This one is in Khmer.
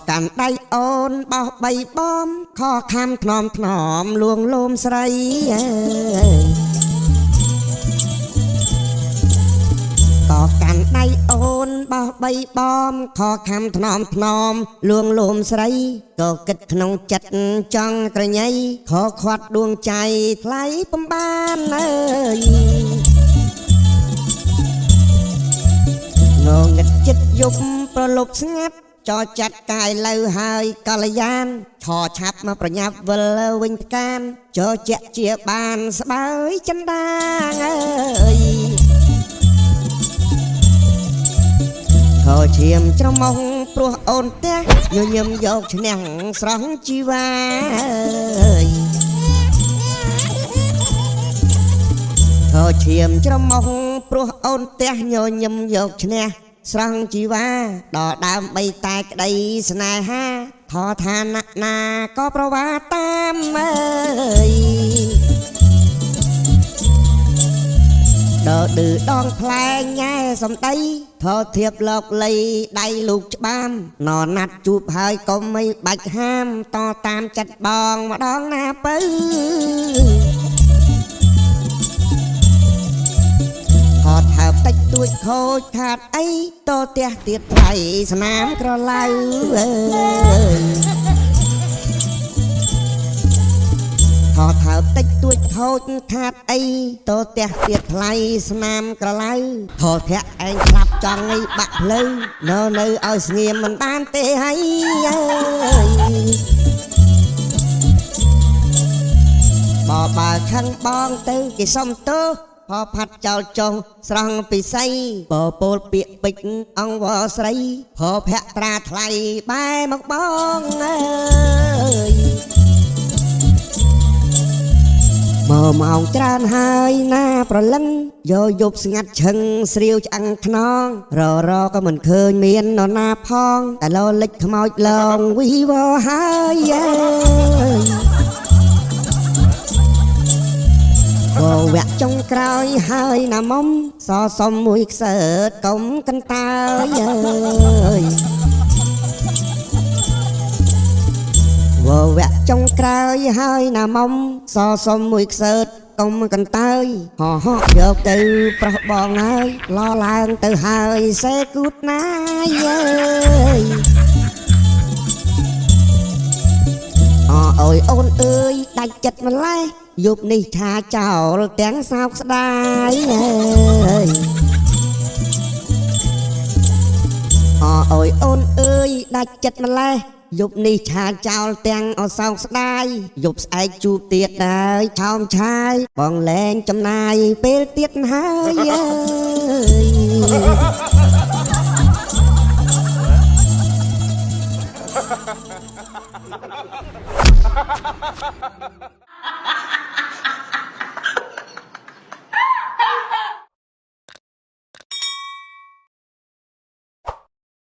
កាន់ដៃអូនបោះបីបំខខំថ្នមថ្នមលួងលោមស្រីក៏កាន់ដៃអូនបោះបីបំខខំថ្នមថ្នមលួងលោមស្រីក៏គិតក្នុងចិត្តចង់ក្រញ៉ៃខខាត់ដួងใจថ្លៃពំបានអើយងងឹតចិត្តយប់ប្រលប់ស្ងាត់ចោចាត់កាយលើហើយកល្យានឆោឆាប់មកប្រញាប់វិលវិញផ្កានចោជាក់ជាបានស្បើយចិនដាងអើយឆោឈាមច្រមុះព្រោះអូនផ្ទះញញឹមយកឈ្នះស្រស់ជីវ៉ាឆោឈាមច្រមុះព្រោះអូនផ្ទះញញឹមយកឈ្នះស្រង់ជីវ៉ាដល់ដើមបីតែក្តីស្នេហាថោឋានៈណាក៏ប្រវាតាមអើយដល់ឌឺដងផ្លែងញ៉ែសំដីថោធៀបលោកលៃដៃលូកច្បាមណណាត់ជួបហើយកុំមិនបាច់ហាមតតាមចិត្តបងម្ដងណាពៅថតហើបតិចទួចខូចខាតអីតផ្ទះទៀតថ្លៃស្នាមក្រឡៅអើយថតហើបតិចទួចខូចខាតអីតផ្ទះទៀតថ្លៃស្នាមក្រឡៅថតធាក់ឯងស្លាប់ចង់ឲ្យបាក់ផ្លូវនៅឲ្យស្ងៀមមិនបានទេហើយអើយបើខឹងបងទៅគេសុំទោសផផាត់ចោលចុះស្រង់ពិសីបពោលពាកពេជ្រអង្គវស្រីផភ័ត្រាថ្លៃបែមកបងអើយមកម៉ោងច្រើនហើយណាប្រលឹងយកយប់ស្ងាត់ឈឹងស្រាវឆ្អឹងខ្នងរក៏មិនឃើញមាននរណាផងតែលោលិចខ្មោចឡងវីវហើយអើយវៈចុងក្រោយហើយណាមុំសសុំមួយខ្សើតកុំកន្តើយអើយវៈចុងក្រោយហើយណាមុំសសុំមួយខ្សើតកុំកន្តើយហោះយកទៅប្រុសបងហើយឡឡើងទៅហើយសេគូតណាយអើយអូយអូនអើយដាច់ចិត្តម្លេះយប់នេះថាចោលទាំងសោកស្ដាយអើយអូយអូនអើយដាច់ចិត្តម្លេះយប់នេះឆាចោលទាំងអសោកស្ដាយយប់ស្អែកជួបទៀតដែរឆោមឆាយបងលែងចំណាយពេលទៀតហើយអើយ